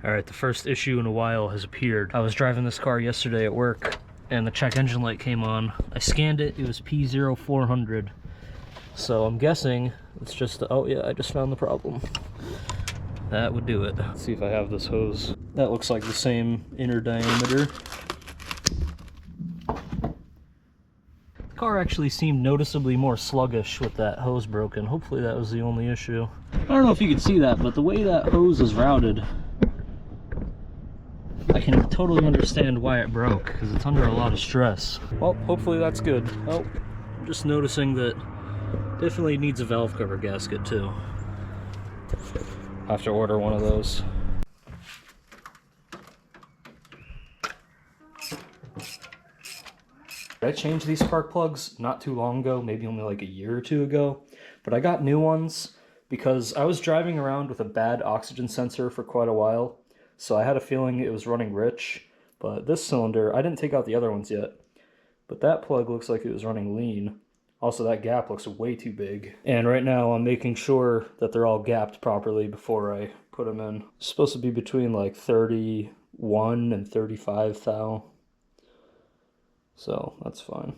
Alright, the first issue in a while has appeared. I was driving this car yesterday at work, and the check engine light came on. I scanned it, it was P0400. So I'm guessing it's just, oh yeah, I just found the problem. That would do it. Let's see if I have this hose. That looks like the same inner diameter. The car actually seemed noticeably more sluggish with that hose broken. Hopefully that was the only issue. I don't know if you could see that, but the way that hose is routed, I can totally understand why it broke, because it's under a lot of stress. Well, hopefully that's good. Oh, I'm just noticing that definitely needs a valve cover gasket too. I'll have to order one of those. I changed these spark plugs not too long ago, maybe only like a year or two ago, but I got new ones because I was driving around with a bad oxygen sensor for quite a while, so I had a feeling it was running rich. But this cylinder, I didn't take out the other ones yet, but that plug looks like it was running lean. Also, that gap looks way too big. And right now I'm making sure that they're all gapped properly before I put them in. It's supposed to be between like 31 and 35 thou. So that's fine.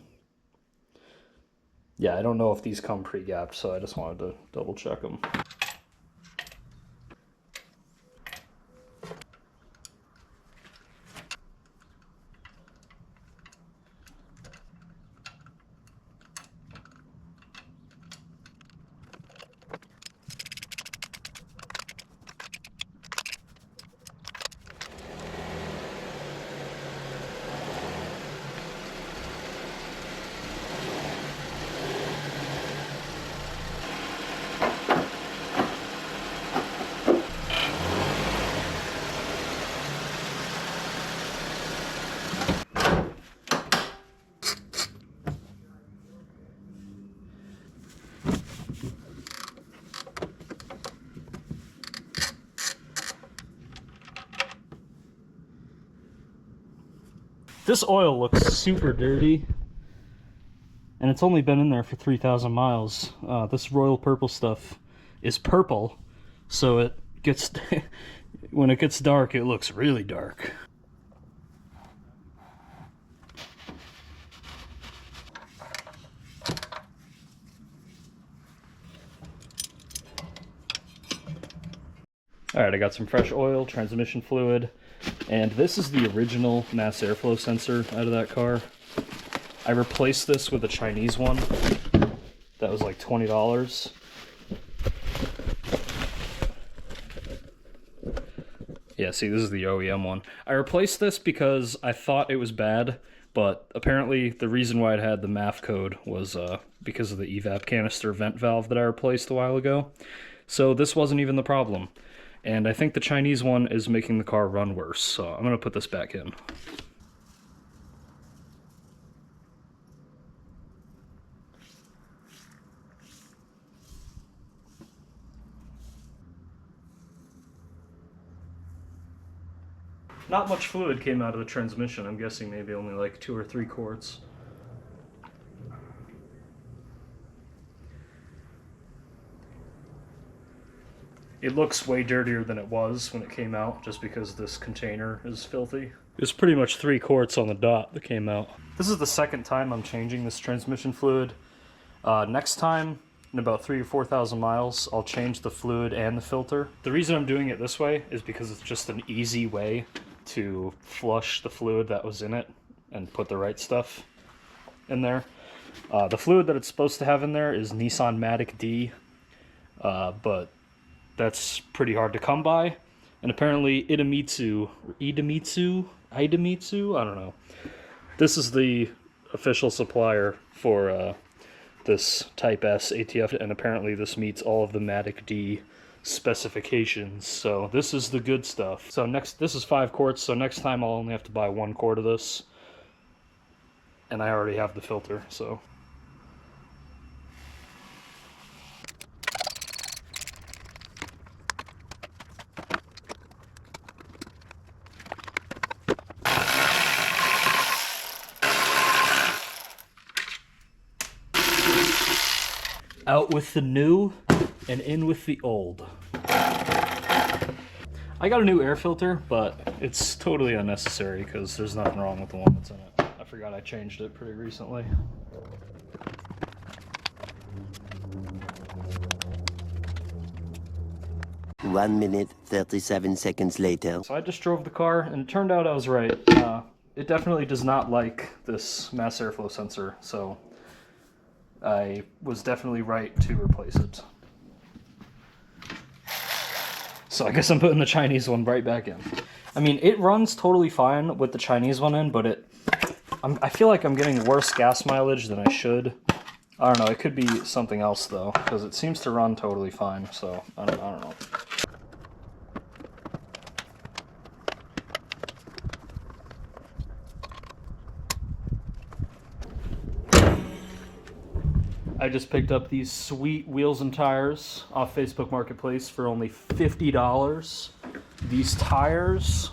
Yeah, I don't know if these come pre-gapped, so I just wanted to double check them. This oil looks super dirty, and it's only been in there for 3,000 miles. This royal purple stuff is purple, so it gets when it gets dark, it looks really dark. Alright, I got some fresh oil, transmission fluid, and this is the original mass airflow sensor out of that car. I replaced this with a Chinese one that was like $20. Yeah, see, this is the OEM one. I replaced this because I thought it was bad, but apparently the reason why it had the MAF code was because of the evap canister vent valve that I replaced a while ago. So this wasn't even the problem. And I think the Chinese one is making the car run worse, so I'm going to put this back in. Not much fluid came out of the transmission. I'm guessing maybe only like 2 or 3 quarts. It looks way dirtier than it was when it came out, just because this container is filthy. It's pretty much 3 quarts on the dot that came out. This is the second time I'm changing this transmission fluid. Next time, in about 3,000 or 4,000 miles, I'll change the fluid and the filter. The reason I'm doing it this way is because it's just an easy way to flush the fluid that was in it and put the right stuff in there. The fluid that it's supposed to have in there is Nissan Matic D, but that's pretty hard to come by, and apparently Idemitsu, I don't know. This is the official supplier for this Type S ATF, and apparently this meets all of the Matic D specifications, so this is the good stuff. So this is 5 quarts, so next time I'll only have to buy 1 quart of this, and I already have the filter, so. Out with the new and in with the old. I got a new air filter, but it's totally unnecessary because there's nothing wrong with the one that's in it. I forgot I changed it pretty recently. One minute, 37 seconds later. So I just drove the car, and it turned out I was right. It definitely does not like this mass airflow sensor, so I was definitely right to replace it. So I guess I'm putting the Chinese one right back in. I mean, it runs totally fine with the Chinese one in, but I feel like I'm getting worse gas mileage than I should. I don't know, it could be something else though, because it seems to run totally fine, so I don't know. I just picked up these sweet wheels and tires off Facebook Marketplace for only $50. These tires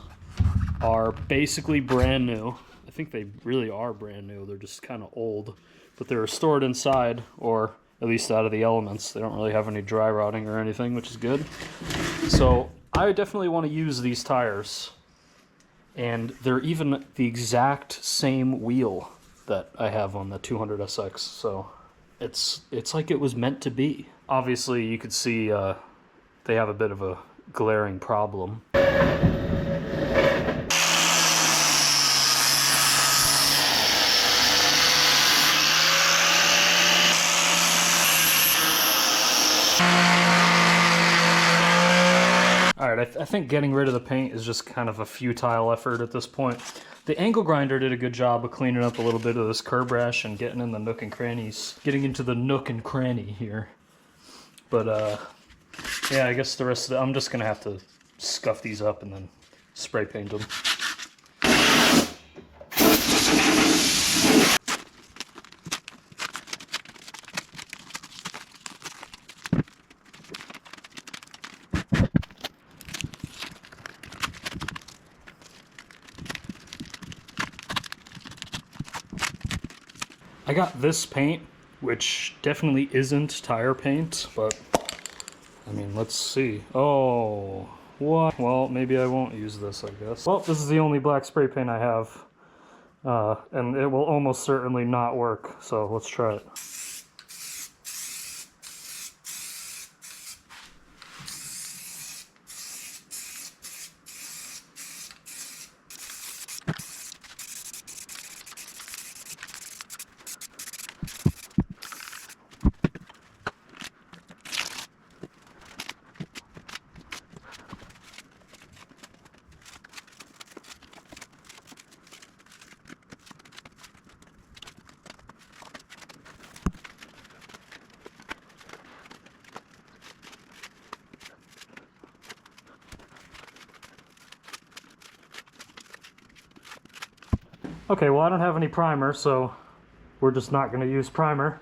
are basically brand new. I think they really are brand new. They're just kind of old, but they're stored inside, or at least out of the elements. They don't really have any dry rotting or anything, which is good. So I definitely want to use these tires, and they're even the exact same wheel that I have on the 200SX, so it's like it was meant to be. Obviously, you could see they have a bit of a glaring problem. Alright, I think getting rid of the paint is just kind of a futile effort at this point. The angle grinder did a good job of cleaning up a little bit of this curb rash and getting in the nook and crannies. Getting into the nook and cranny here. But, yeah, I guess the rest of I'm just gonna have to scuff these up and then spray paint them. I got this paint, which definitely isn't tire paint, but I mean, let's see. Oh, what? Well, maybe I won't use this, I guess. Well, this is the only black spray paint I have, and it will almost certainly not work, so let's try it. Okay, well I don't have any primer, so we're just not going to use primer.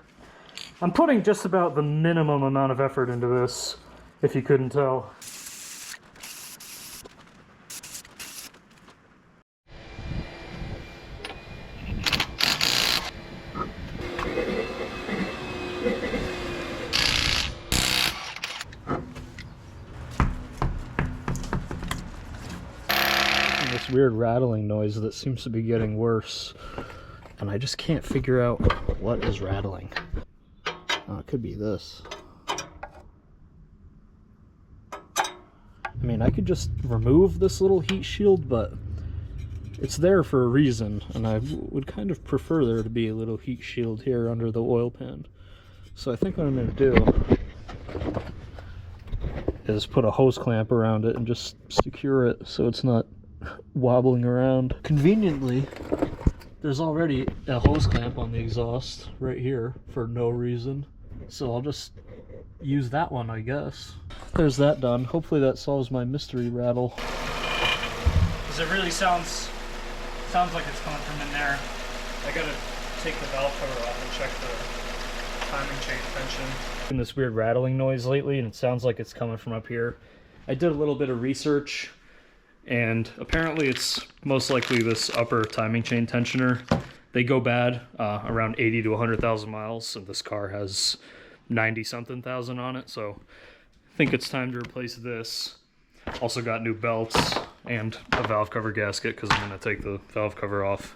I'm putting just about the minimum amount of effort into this, if you couldn't tell. This weird rattling noise that seems to be getting worse, and I just can't figure out what is rattling. Oh, it could be this. I mean, I could just remove this little heat shield, but it's there for a reason, and I would kind of prefer there to be a little heat shield here under the oil pan. So I think what I'm going to do is put a hose clamp around it and just secure it so it's not wobbling around. Conveniently, there's already a hose clamp on the exhaust right here for no reason, so I'll just use that one, I guess. There's that done. Hopefully that solves my mystery rattle. Because it really sounds like it's coming from in there. I gotta take the valve cover off and check the timing chain tension. In this weird rattling noise lately, and it sounds like it's coming from up here. I did a little bit of research, and apparently it's most likely this upper timing chain tensioner. They go bad around 80 to 100,000 miles, and this car has 90-something thousand on it, so I think it's time to replace this. Also got new belts and a valve cover gasket because I'm going to take the valve cover off.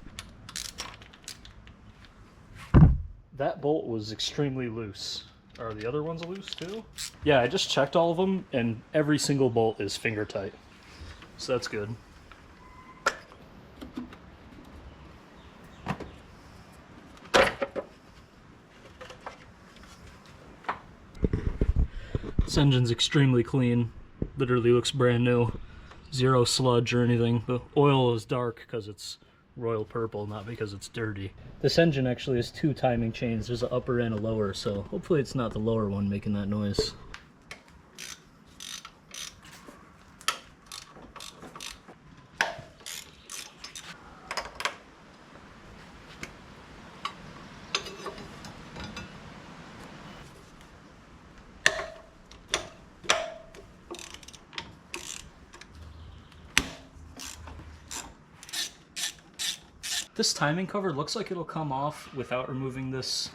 That bolt was extremely loose. Are the other ones loose too? Yeah, I just checked all of them and every single bolt is finger tight. So that's good. This engine's extremely clean. Literally looks brand new. Zero sludge or anything. The oil is dark because it's royal purple, not because it's dirty. This engine actually has two timing chains. There's an upper and a lower, so hopefully it's not the lower one making that noise. This timing cover looks like it'll come off without removing this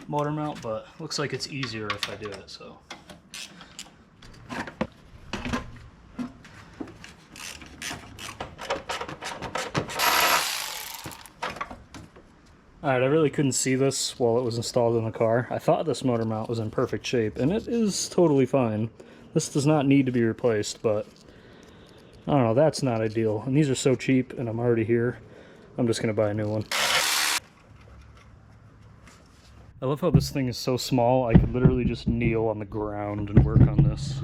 motor mount, but looks like it's easier if I do it, so. Alright, I really couldn't see this while it was installed in the car. I thought this motor mount was in perfect shape, and it is totally fine. This does not need to be replaced, but I don't know, that's not ideal. And these are so cheap, and I'm already here. I'm just going to buy a new one. I love how this thing is so small, I could literally just kneel on the ground and work on this.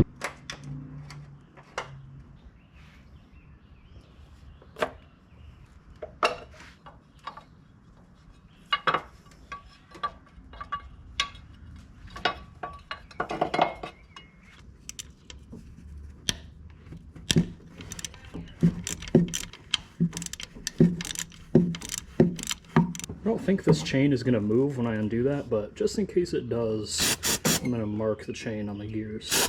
I don't think this chain is going to move when I undo that, but just in case it does, I'm going to mark the chain on the gears.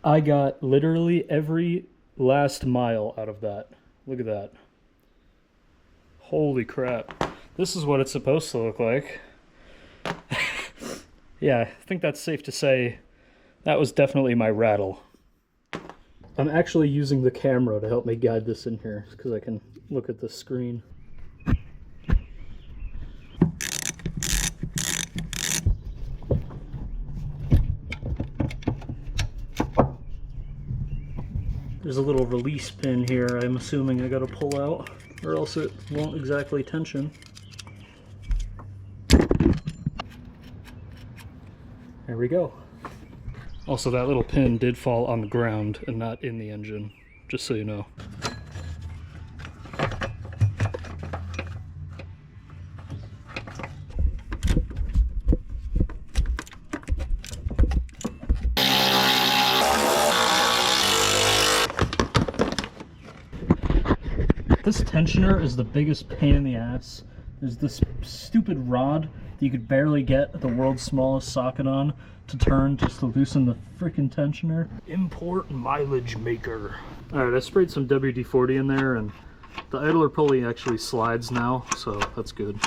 I got literally every last mile out of that. Look at that. Holy crap. This is what it's supposed to look like. Yeah, I think that's safe to say that was definitely my rattle. I'm actually using the camera to help me guide this in here because I can look at the screen. There's a little release pin here I'm assuming I gotta pull out, or else it won't exactly tension. There we go. Also, that little pin did fall on the ground and not in the engine, just so you know. This tensioner is the biggest pain in the ass. There's this stupid rod that you could barely get the world's smallest socket on to turn just to loosen the freaking tensioner. Import mileage maker. Alright, I sprayed some WD-40 in there and the idler pulley actually slides now, so that's good.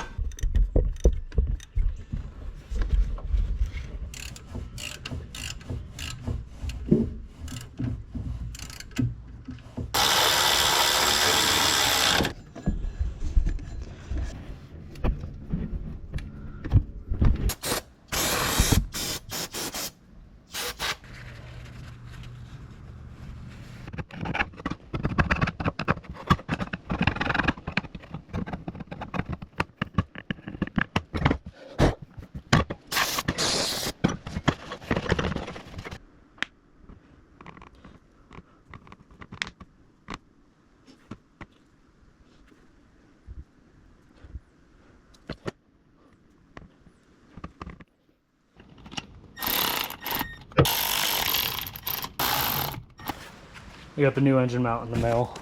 I got the new engine mount in the mail.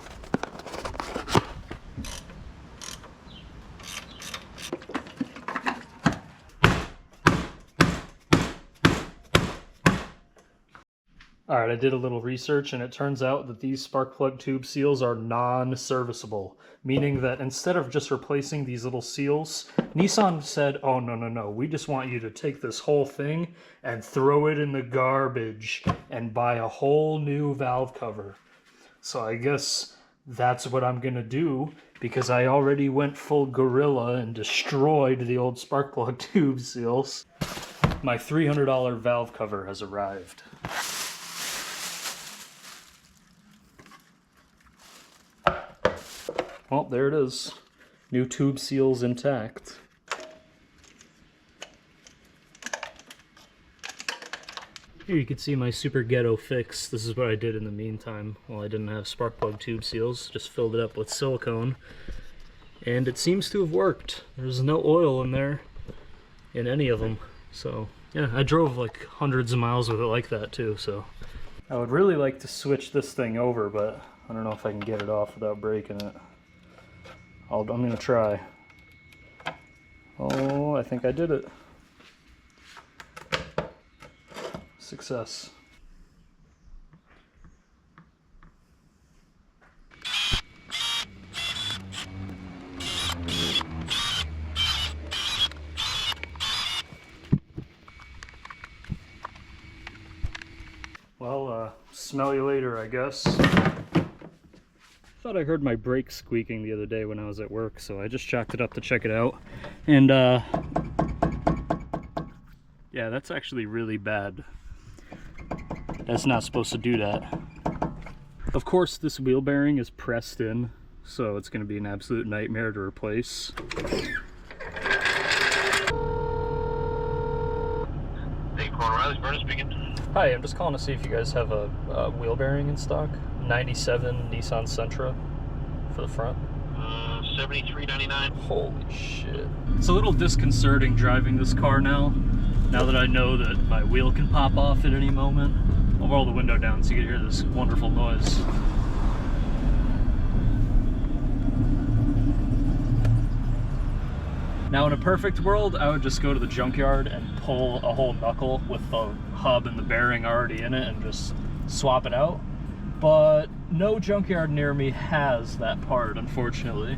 All right, I did a little research and it turns out that these spark plug tube seals are non-serviceable, meaning that instead of just replacing these little seals, Nissan said, oh, no, we just want you to take this whole thing and throw it in the garbage and buy a whole new valve cover. So I guess that's what I'm gonna do, because I already went full gorilla and destroyed the old spark plug tube seals. My $300 valve cover has arrived. Well, there it is. New tube seals intact. Here you can see my super ghetto fix. This is what I did in the meantime while I didn't have spark plug tube seals. Just filled it up with silicone. And it seems to have worked. There's no oil in there in any of them. So yeah, I drove like hundreds of miles with it like that too. So I would really like to switch this thing over, but I don't know if I can get it off without breaking it. I'm gonna try. Oh, I think I did it. Success. Well, smell you later, I guess. Thought I heard my brakes squeaking the other day when I was at work, so I just chalked it up to check it out. And yeah, that's actually really bad. That's not supposed to do that. Of course, this wheel bearing is pressed in, so it's going to be an absolute nightmare to replace. Hey, Corner Riley's Vernon speaking. Hi, I'm just calling to see if you guys have a wheel bearing in stock. 97 Nissan Sentra for the front. $73.99. Holy shit. It's a little disconcerting driving this car now that I know that my wheel can pop off at any moment. I'll roll the window down so you can hear this wonderful noise. Now in a perfect world, I would just go to the junkyard and pull a whole knuckle with the hub and the bearing already in it and just swap it out. But no junkyard near me has that part, unfortunately.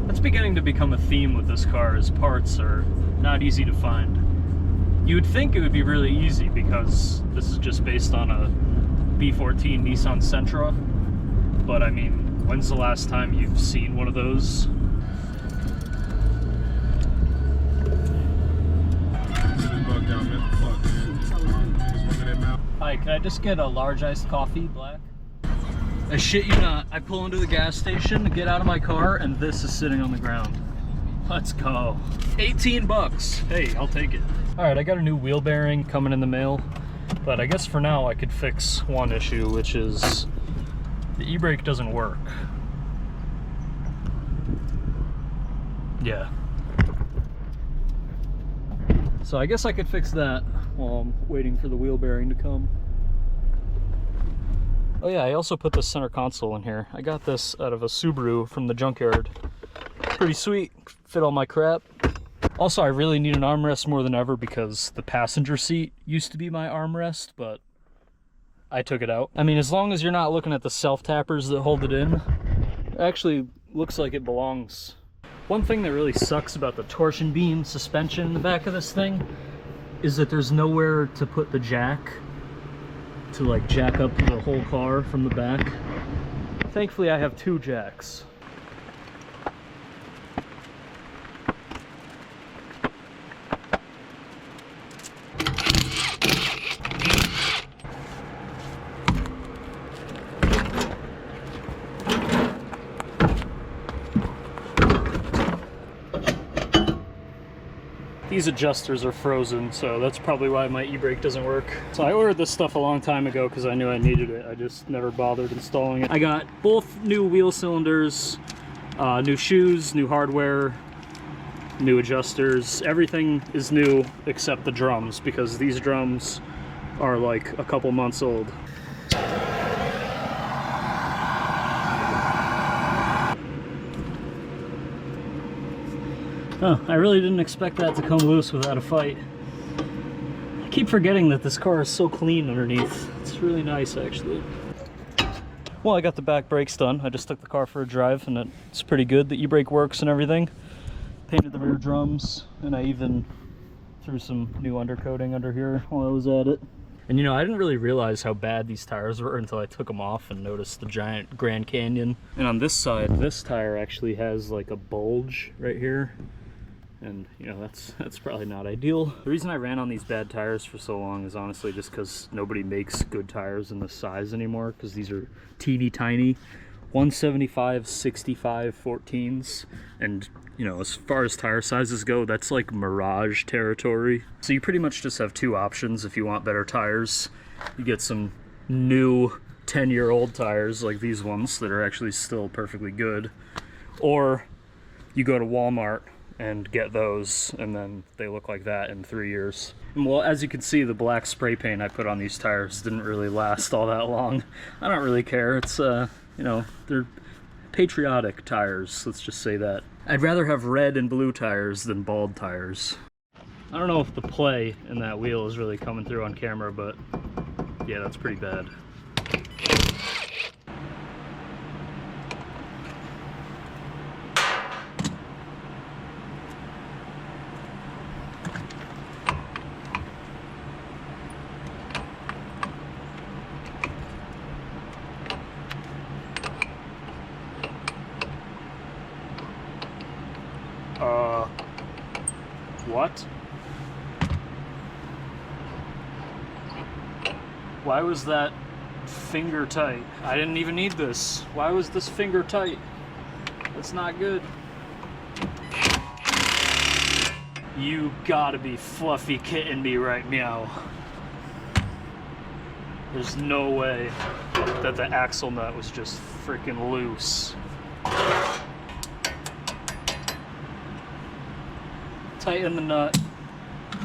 That's beginning to become a theme with this car, as parts are not easy to find. You would think it would be really easy because this is just based on a B14 Nissan Sentra. But I mean, when's the last time you've seen one of those? Hi, can I just get a large iced coffee, black? I shit you not, I pull into the gas station to get out of my car and this is sitting on the ground. Let's go. 18 bucks. Hey, I'll take it. All right, I got a new wheel bearing coming in the mail, but I guess for now I could fix one issue, which is the e-brake doesn't work. Yeah. So I guess I could fix that while I'm waiting for the wheel bearing to come. Oh yeah, I also put the center console in here. I got this out of a Subaru from the junkyard. Pretty sweet, fit all my crap. Also, I really need an armrest more than ever because the passenger seat used to be my armrest, but I took it out. I mean, as long as you're not looking at the self-tappers that hold it in, it actually looks like it belongs. One thing that really sucks about the torsion beam suspension in the back of this thing is that there's nowhere to put the jack to like jack up the whole car from the back. Thankfully, I have two jacks. These adjusters are frozen, so that's probably why my e-brake doesn't work. So I ordered this stuff a long time ago because I knew I needed it. I just never bothered installing it. I got both new wheel cylinders, new shoes, new hardware, new adjusters. Everything is new except the drums because these drums are like a couple months old. Oh, I really didn't expect that to come loose without a fight. I keep forgetting that this car is so clean underneath. It's really nice, actually. Well, I got the back brakes done. I just took the car for a drive, and it's pretty good. The e-brake works and everything. Painted the rear drums, and I even threw some new undercoating under here while I was at it. And you know, I didn't really realize how bad these tires were until I took them off and noticed the giant Grand Canyon. And on this side, this tire actually has like a bulge right here. And you know, that's probably not ideal. The reason I ran on these bad tires for so long is honestly just because nobody makes good tires in this size anymore, because these are teeny tiny 175 65 14s, and you know, as far as tire sizes go, that's like Mirage territory. So you pretty much just have two options if you want better tires. You get some new 10-year-old tires like these ones that are actually still perfectly good, or you go to Walmart and get those, and then they look like that in 3 years. And well, as you can see, the black spray paint I put on these tires didn't really last all that long. I don't really care. It's you know, they're patriotic tires, let's just say that. I'd rather have red and blue tires than bald tires. I don't know if the play in that wheel is really coming through on camera, but yeah, that's pretty bad. What? Why was that finger tight? I didn't even need this. Why was this finger tight? That's not good. You gotta be fluffy kidding me right now. There's no way that the axle nut was just freaking loose. Tighten the nut,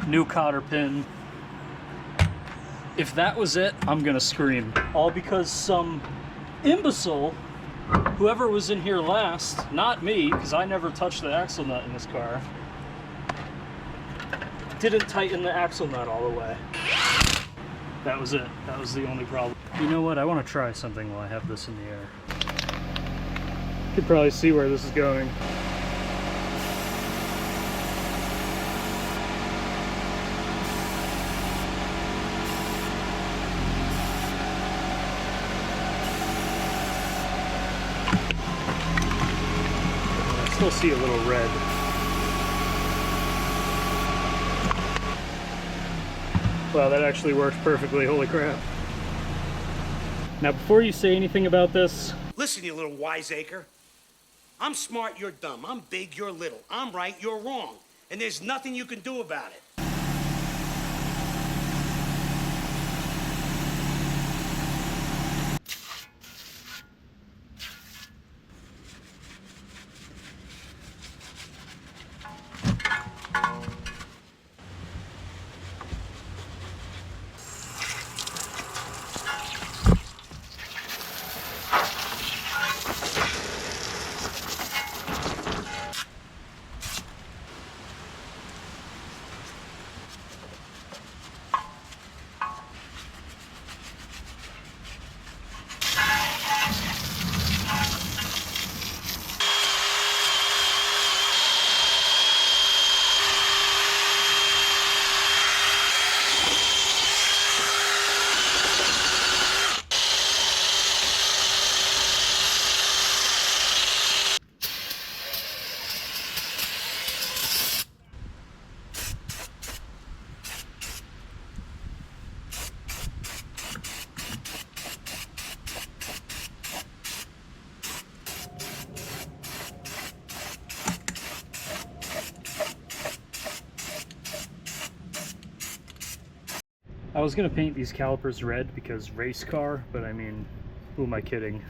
new cotter pin. If that was it, I'm gonna scream. All because some imbecile, whoever was in here last, not me, because I never touched the axle nut in this car, didn't tighten the axle nut all the way. That was it. That was the only problem. You know what? I want to try something while I have this in the air. You could probably see where this is going. Still see a little red. Wow, that actually worked perfectly, holy crap. Now before you say anything about this... Listen, you little wiseacre. I'm smart, you're dumb. I'm big, you're little. I'm right, you're wrong. And there's nothing you can do about it. I was gonna paint these calipers red because race car, but I mean, who am I kidding?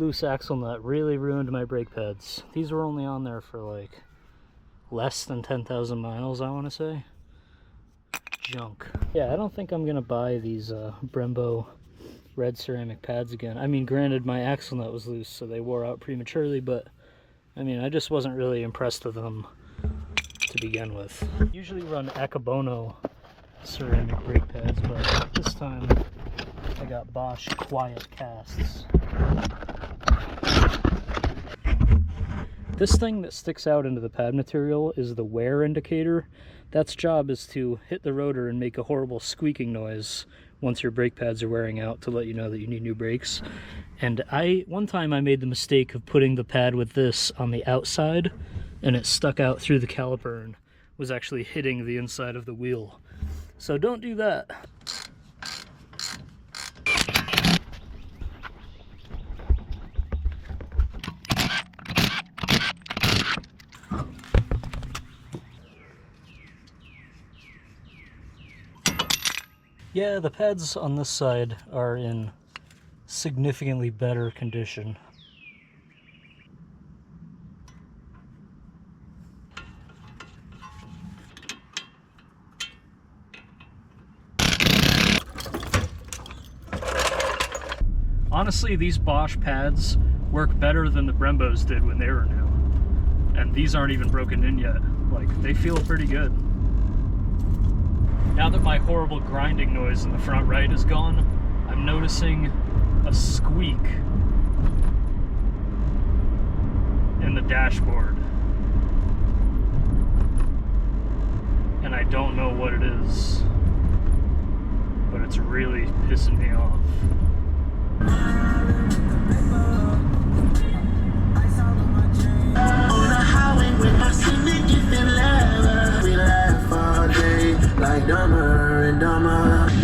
loose axle nut really ruined my brake pads. These were only on there for like less than 10,000 miles, I want to say. Junk. Yeah, I don't think I'm gonna buy these Brembo red ceramic pads again. I mean, granted, my axle nut was loose, so they wore out prematurely, but I mean, I just wasn't really impressed with them to begin with. I usually run Akabono ceramic brake pads, but this time I got Bosch Quiet Casts. This thing that sticks out into the pad material is the wear indicator. That's job is to hit the rotor and make a horrible squeaking noise once your brake pads are wearing out to let you know that you need new brakes. And one time I made the mistake of putting the pad with this on the outside, and it stuck out through the caliper and was actually hitting the inside of the wheel. So don't do that. Yeah, the pads on this side are in significantly better condition. Honestly, these Bosch pads work better than the Brembos did when they were new. And these aren't even broken in yet. Like, they feel pretty good. Now that my horrible grinding noise in the front right is gone, I'm noticing a squeak in the dashboard. And I don't know what it is, but it's really pissing me off. On the highway with my significant lover, we laugh all day like dumber and dumber.